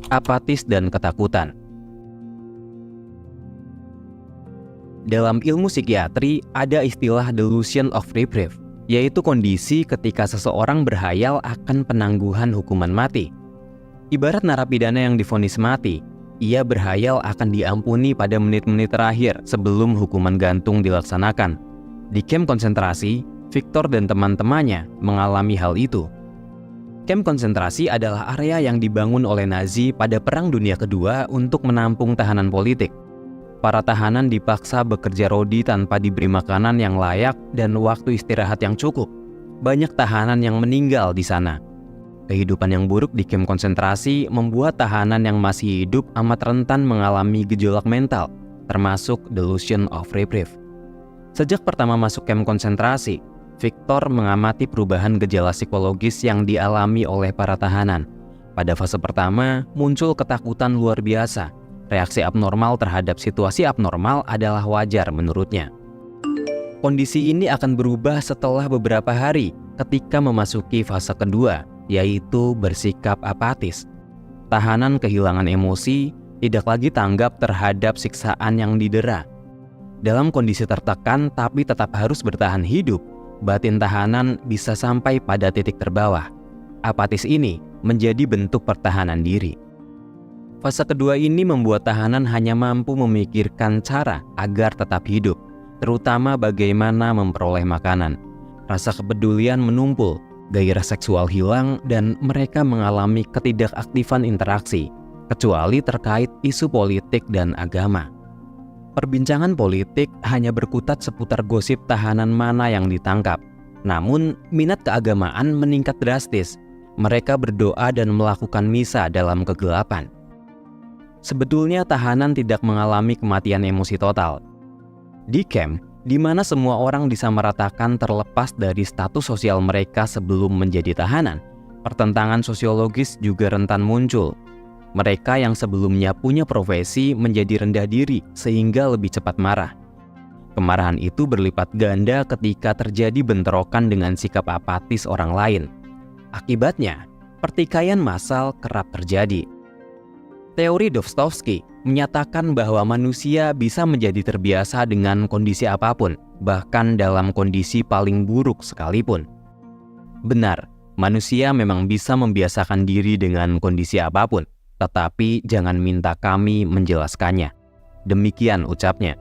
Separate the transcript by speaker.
Speaker 1: apatis dan ketakutan. Dalam ilmu psikiatri ada istilah delusion of reprieve, yaitu kondisi ketika seseorang berhayal akan penangguhan hukuman mati. Ibarat narapidana yang divonis mati, ia berhayal akan diampuni pada menit-menit terakhir sebelum hukuman gantung dilaksanakan. Di kamp konsentrasi, Victor dan teman-temannya mengalami hal itu. Kamp konsentrasi adalah area yang dibangun oleh Nazi pada Perang Dunia Kedua untuk menampung tahanan politik. Para tahanan dipaksa bekerja rodi tanpa diberi makanan yang layak dan waktu istirahat yang cukup. Banyak tahanan yang meninggal di sana. Kehidupan yang buruk di kamp konsentrasi membuat tahanan yang masih hidup amat rentan mengalami gejolak mental, termasuk delusion of reprieve. Sejak pertama masuk kamp konsentrasi, Victor mengamati perubahan gejala psikologis yang dialami oleh para tahanan. Pada fase pertama, muncul ketakutan luar biasa. Reaksi abnormal terhadap situasi abnormal adalah wajar menurutnya. Kondisi ini akan berubah setelah beberapa hari ketika memasuki fase kedua, yaitu bersikap apatis. Tahanan kehilangan emosi, tidak lagi tanggap terhadap siksaan yang didera. Dalam kondisi tertekan tapi tetap harus bertahan hidup, batin tahanan bisa sampai pada titik terbawah. Apatis ini menjadi bentuk pertahanan diri. Fase kedua ini membuat tahanan hanya mampu memikirkan cara agar tetap hidup, terutama bagaimana memperoleh makanan. Rasa kepedulian menumpul, gairah seksual hilang, dan mereka mengalami ketidakaktifan interaksi, kecuali terkait isu politik dan agama. Perbincangan politik hanya berkutat seputar gosip tahanan mana yang ditangkap. Namun, minat keagamaan meningkat drastis. Mereka berdoa dan melakukan misa dalam kegelapan. Sebetulnya tahanan tidak mengalami kematian emosi total. Di camp, di mana semua orang disamaratakan terlepas dari status sosial mereka sebelum menjadi tahanan, pertentangan sosiologis juga rentan muncul. Mereka yang sebelumnya punya profesi menjadi rendah diri sehingga lebih cepat marah. Kemarahan itu berlipat ganda ketika terjadi bentrokan dengan sikap apatis orang lain. Akibatnya, pertikaian massal kerap terjadi. Teori Dostoevsky menyatakan bahwa manusia bisa menjadi terbiasa dengan kondisi apapun, bahkan dalam kondisi paling buruk sekalipun. Benar, manusia memang bisa membiasakan diri dengan kondisi apapun, tetapi jangan minta kami menjelaskannya. Demikian ucapnya.